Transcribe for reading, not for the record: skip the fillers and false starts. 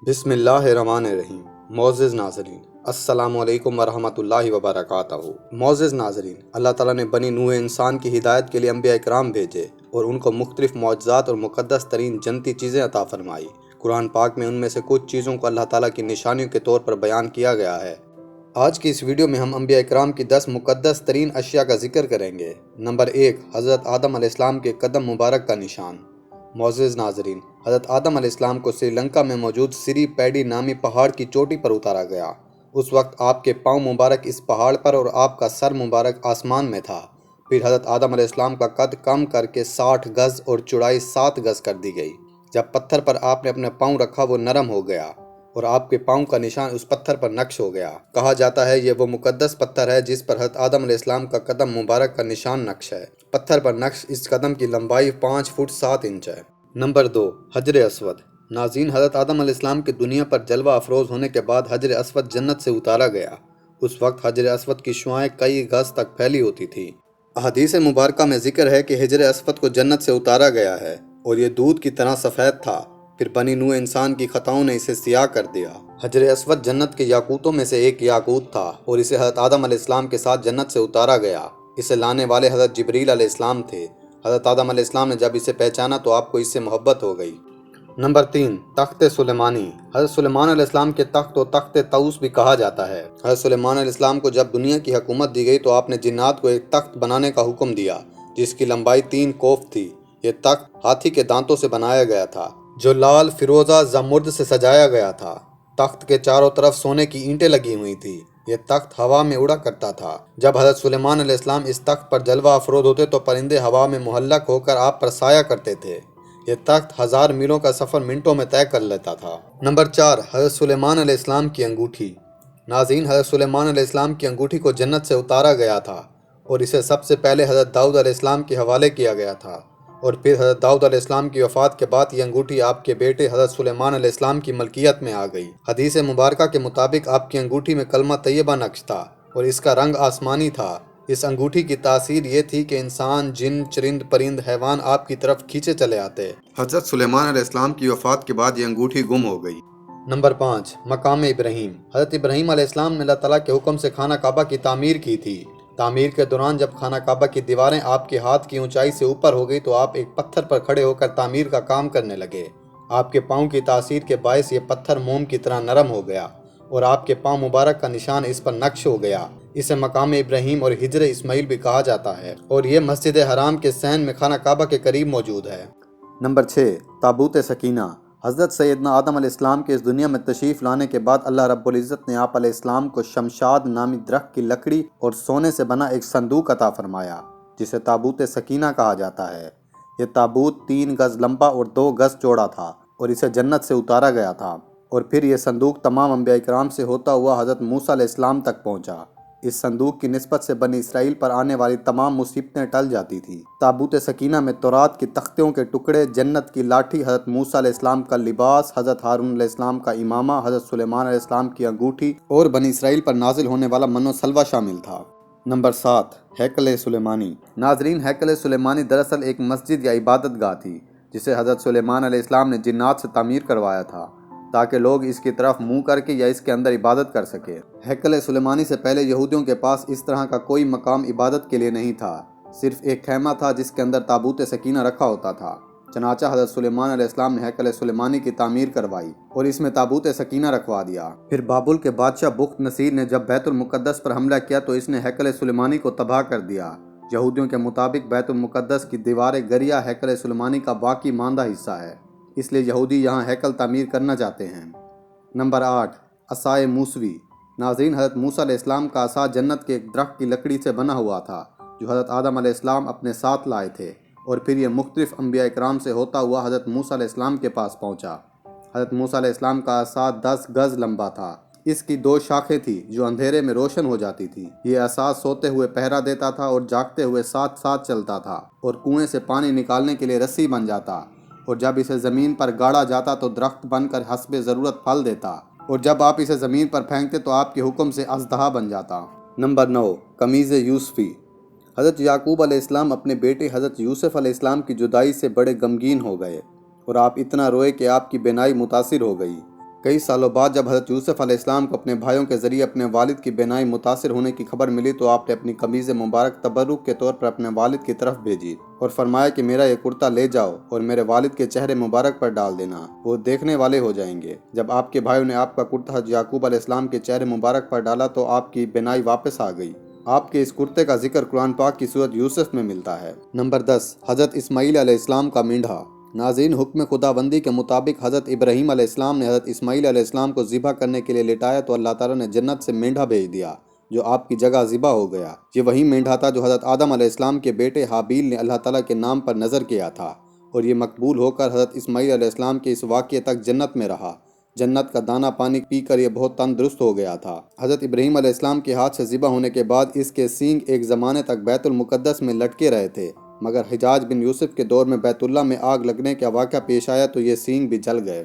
بسم اللہ الرحمن الرحیم۔ معزز ناظرین، السلام علیکم ورحمۃ اللہ وبرکاتہ۔ معزز ناظرین، اللہ تعالیٰ نے بنی نوع انسان کی ہدایت کے لیے انبیاء کرام بھیجے اور ان کو مختلف معجزات اور مقدس ترین جنتی چیزیں عطا فرمائی۔ قرآن پاک میں ان میں سے کچھ چیزوں کو اللہ تعالیٰ کی نشانیوں کے طور پر بیان کیا گیا ہے۔ آج کی اس ویڈیو میں ہم انبیاء کرام کی 10 مقدس ترین اشیاء کا ذکر کریں گے۔ نمبر 1، حضرت آدم علیہ السلام کے قدم مبارک کا نشان۔ معزز ناظرین، حضرت آدم علیہ السلام کو سری لنکا میں موجود سری پیڈی نامی پہاڑ کی چوٹی پر اتارا گیا۔ اس وقت آپ کے پاؤں مبارک اس پہاڑ پر اور آپ کا سر مبارک آسمان میں تھا۔ پھر حضرت آدم علیہ السلام کا قد کم کر کے 60 گز اور چوڑائی 7 گز کر دی گئی۔ جب پتھر پر آپ نے اپنے پاؤں رکھا وہ نرم ہو گیا اور آپ کے پاؤں کا نشان اس پتھر پر نقش ہو گیا۔ کہا جاتا ہے یہ وہ مقدس پتھر ہے جس پر حضرت آدم علیہ السلام کا قدم مبارک کا نشان نقش ہے۔ پتھر پر نقش اس قدم کی لمبائی 5 فٹ 7 انچ ہے۔ نمبر 2، حجر اسود۔ ناظرین، حضرت آدم علیہ السلام کے دنیا پر جلوہ افروز ہونے کے بعد حجر اسود جنت سے اتارا گیا۔ اس وقت حجر اسود کی شعاعیں کئی گز تک پھیلی ہوتی تھیں۔ احادیث مبارکہ میں ذکر ہے کہ حجر اسود کو جنت سے اتارا گیا ہے اور یہ دودھ کی طرح سفید تھا، پھر بنی نوع انسان کی خطاؤں نے اسے سیاہ کر دیا۔ حجر اسود جنت کے یاقوتوں میں سے ایک یاقوت تھا اور اسے حضرت آدم علیہ السلام کے ساتھ جنت سے اتارا گیا۔ اسے لانے والے حضرت جبریل علیہ السلام تھے۔ حضرت آدم علیہ السلام نے جب اسے پہچانا تو آپ کو اس سے محبت ہو گئی۔ نمبر 3، تخت سلیمانی۔ حضرت سلیمان علیہ السلام کے تخت و تخت طاؤس بھی کہا جاتا ہے۔ حضرت سلیمان علیہ السلام کو جب دنیا کی حکومت دی گئی تو آپ نے جنات کو ایک تخت بنانے کا حکم دیا جس کی لمبائی 3 کوف تھی۔ یہ تخت ہاتھی کے دانتوں سے بنایا گیا تھا جو لال فیروزہ زمرد سے سجایا گیا تھا۔ تخت کے چاروں طرف سونے کی اینٹیں لگی ہوئی تھیں۔ یہ تخت ہوا میں اڑا کرتا تھا۔ جب حضرت سلیمان علیہ السلام اس تخت پر جلوہ افروز ہوتے تو پرندے ہوا میں محلق ہو کر آپ پر سایہ کرتے تھے۔ یہ تخت 1000 میلوں کا سفر منٹوں میں طے کر لیتا تھا۔ نمبر 4، حضرت سلیمان علیہ السلام کی انگوٹھی۔ ناظرین، حضرت سلیمان علیہ السلام کی انگوٹھی کو جنت سے اتارا گیا تھا اور اسے سب سے پہلے حضرت داؤد علیہ السلام کے حوالے کیا گیا تھا، اور پھر حضرت داؤد علیہ السلام کی وفات کے بعد یہ انگوٹھی آپ کے بیٹے حضرت سلیمان علیہ السلام کی ملکیت میں آ گئی۔ حدیث مبارکہ کے مطابق آپ کی انگوٹھی میں کلمہ طیبہ نقش تھا اور اس کا رنگ آسمانی تھا۔ اس انگوٹھی کی تاثیر یہ تھی کہ انسان، جن، چرند، پرند، حیوان آپ کی طرف کھینچے چلے آتے۔ حضرت سلیمان علیہ السلام کی وفات کے بعد یہ انگوٹھی گم ہو گئی۔ نمبر 5، مقام ابراہیم۔ حضرت ابراہیم علیہ السلام نے اللہ تعالیٰ کے حکم سے خانہ کعبہ کی تعمیر کی تھی۔ تعمیر کے دوران جب خانہ کعبہ کی دیواریں آپ کے ہاتھ کی اونچائی سے اوپر ہو گئی تو آپ ایک پتھر پر کھڑے ہو کر تعمیر کا کام کرنے لگے۔ آپ کے پاؤں کی تاثیر کے باعث یہ پتھر موم کی طرح نرم ہو گیا اور آپ کے پاؤں مبارک کا نشان اس پر نقش ہو گیا۔ اسے مقام ابراہیم اور ہجر اسماعیل بھی کہا جاتا ہے اور یہ مسجد حرام کے صحن میں خانہ کعبہ کے قریب موجود ہے۔ نمبر 6، تابوت سکینہ۔ حضرت سیدنا آدم علیہ السلام کے اس دنیا میں تشریف لانے کے بعد اللہ رب العزت نے آپ علیہ السلام کو شمشاد نامی درخت کی لکڑی اور سونے سے بنا ایک صندوق عطا فرمایا جسے تابوت سکینہ کہا جاتا ہے۔ یہ تابوت 3 گز لمبا اور 2 گز چوڑا تھا اور اسے جنت سے اتارا گیا تھا، اور پھر یہ صندوق تمام انبیاء کرام سے ہوتا ہوا حضرت موسیٰ علیہ السلام تک پہنچا۔ اس صندوق کی نسبت سے بنی اسرائیل پر آنے والی تمام مصیبتیں ٹل جاتی تھیں۔ تابوت سکینہ میں تورات کی تختیوں کے ٹکڑے، جنت کی لاٹھی، حضرت موسیٰ علیہ السلام کا لباس، حضرت ہارون علیہ السلام کا امامہ، حضرت سلیمان علیہ السلام کی انگوٹھی اور بنی اسرائیل پر نازل ہونے والا من و سلوہ شامل تھا۔ نمبر 7، ہیکل سلیمانی۔ ناظرین، ہیکل سلیمانی دراصل ایک مسجد یا عبادت گاہ تھی جسے حضرت سلیمان علیہ السلام نے جنات سے تعمیر کروایا تھا تاکہ لوگ اس کی طرف منہ کر کے یا اس کے اندر عبادت کر سکے۔ ہیکل سلیمانی سے پہلے یہودیوں کے پاس اس طرح کا کوئی مقام عبادت کے لیے نہیں تھا، صرف ایک خیمہ تھا جس کے اندر تابوت سکینہ رکھا ہوتا تھا۔ چنانچہ حضرت سلیمان علیہ السلام نے ہیکل سلیمانی کی تعمیر کروائی اور اس میں تابوت سکینہ رکھوا دیا۔ پھر بابل کے بادشاہ بخت نصیر نے جب بیت المقدس پر حملہ کیا تو اس نے ہیکل سلیمانی کو تباہ کر دیا۔ یہودیوں کے مطابق بیت المقدس کی دیواریں گریا ہیکل سلیمانی کا باقی ماندہ حصہ ہے، اس لیے یہودی یہاں ہیکل تعمیر کرنا چاہتے ہیں۔ نمبر 8، عصائے موسوی۔ ناظرین، حضرت موسیٰ علیہ السلام کا عصا جنت کے ایک درخت کی لکڑی سے بنا ہوا تھا جو حضرت آدم علیہ السلام اپنے ساتھ لائے تھے، اور پھر یہ مختلف انبیاء کرام سے ہوتا ہوا حضرت موسیٰ علیہ السلام کے پاس پہنچا۔ حضرت موسیٰ علیہ السلام کا عصا 10 گز لمبا تھا۔ اس کی 2 شاخیں تھیں جو اندھیرے میں روشن ہو جاتی تھی۔ یہ عصا سوتے ہوئے پہرا دیتا تھا اور جاگتے ہوئے ساتھ ساتھ چلتا تھا، اور کنویں سے پانی نکالنے کے لیے رسی بن جاتا، اور جب اسے زمین پر گاڑا جاتا تو درخت بن کر حسب ضرورت پھل دیتا، اور جب آپ اسے زمین پر پھینکتے تو آپ کے حکم سے اژدہا بن جاتا۔ نمبر 9، قمیض یوسفی۔ حضرت یعقوب علیہ السلام اپنے بیٹے حضرت یوسف علیہ السلام کی جدائی سے بڑے غمگین ہو گئے اور آپ اتنا روئے کہ آپ کی بینائی متاثر ہو گئی۔ کئی سالوں بعد جب حضرت یوسف علیہ السلام کو اپنے بھائیوں کے ذریعے اپنے والد کی بینائی متاثر ہونے کی خبر ملی تو آپ نے اپنی قمیض مبارک تبرک کے طور پر اپنے والد کی طرف بھیجی اور فرمایا کہ میرا یہ کرتا لے جاؤ اور میرے والد کے چہرے مبارک پر ڈال دینا، وہ دیکھنے والے ہو جائیں گے۔ جب آپ کے بھائیوں نے آپ کا کرتا حضرت یعقوب علیہ السلام کے چہرے مبارک پر ڈالا تو آپ کی بینائی واپس آ گئی۔ آپ کے اس کرتے کا ذکر قرآن پاک کی سورۃ یوسف میں ملتا ہے۔ نمبر 10، حضرت اسماعیل علیہ السلام کا مینڈھا۔ ناظرین، حکم خداوندی کے مطابق حضرت ابراہیم علیہ السلام نے حضرت اسماعیل علیہ السلام کو ذبح کرنے کے لیے لٹایا تو اللہ تعالیٰ نے جنت سے مینڈھا بھیج دیا جو آپ کی جگہ ذبح ہو گیا۔ یہ وہی مینڈھا تھا جو حضرت آدم علیہ السلام کے بیٹے حابیل نے اللہ تعالیٰ کے نام پر نذر کیا تھا، اور یہ مقبول ہو کر حضرت اسماعیل علیہ السلام کے اس واقعے تک جنت میں رہا۔ جنت کا دانہ پانی پی کر یہ بہت تندرست ہو گیا تھا۔ حضرت ابراہیم علیہ السلام کے ہاتھ سے ذبح ہونے کے بعد اس کے سینگ ایک زمانے تک بیت المقدس میں لٹکے رہے تھے، مگر حجاج بن یوسف کے دور میں بیت اللہ میں آگ لگنے کا واقعہ پیش آیا تو یہ سینگ بھی جل گئے۔